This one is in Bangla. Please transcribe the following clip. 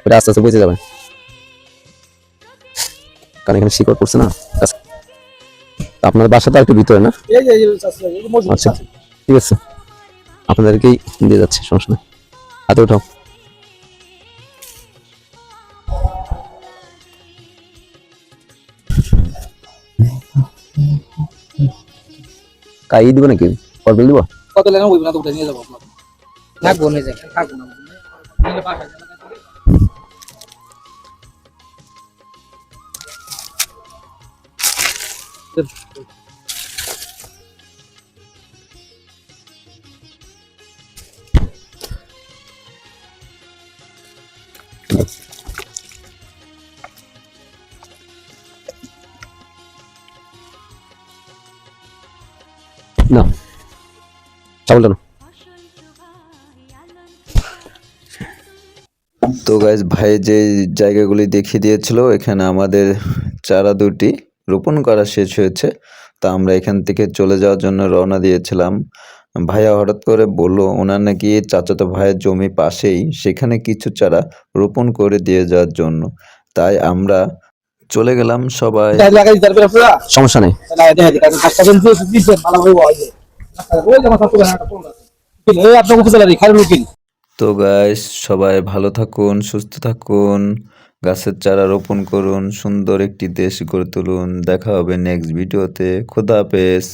ওটা আস্তে আস্তে বুঝে যাবে, কারণ এখানে শিকড় পড়ছে না। আপনার বাসাটা একটু ভিতরে না? আচ্ছা ঠিক আছে, আপনাদেরকেই দিয়ে যাচ্ছে, সমস্যা নেই। হাতে উঠাও। কাই দিব নাকি কতল দিব? কত লাগা ওই না তো উঠে নিয়ে যাবো আপনার থাকবো নিয়ে যাই থাকবো না নিলে পাশা না চাউলটা না। তো গাইস ভাই যে জায়গাগুলি দেখিয়ে দিয়েছিল, এখানে আমাদের চারা দুটি রোপণ করা শেষ হয়েছে। তা আমরা এখান থেকে চলে যাওয়ার জন্য রওনা দিয়েছিলাম। ভাইয়া হঠাৎ করে বলল ওনার নাকি চাচাতো ভাইয়ের জমি পাশেই, সেখানে কিছু চারা রোপণ করে দিয়ে যাওয়ার জন্য। তাই আমরা চলে গেলাম সবাই। লাগাই তারপরে পুরো সমস্যা নেই। লাগাই দেখে কাজটা কিন্তু দিছে ভালো হবে ওই যে ওই যে মাথা পুরো একটা কোন আছে এই আপনার উপজেলারই খালি লুকিন। তো গাইস সবাই ভালো থাকুন, সুস্থ থাকুন, গাছের চারা রোপণ করুন, সুন্দর একটি দেশ গড়ে তুলুন। দেখা হবে নেক্সট ভিডিওতে। খোদা হাফেজ।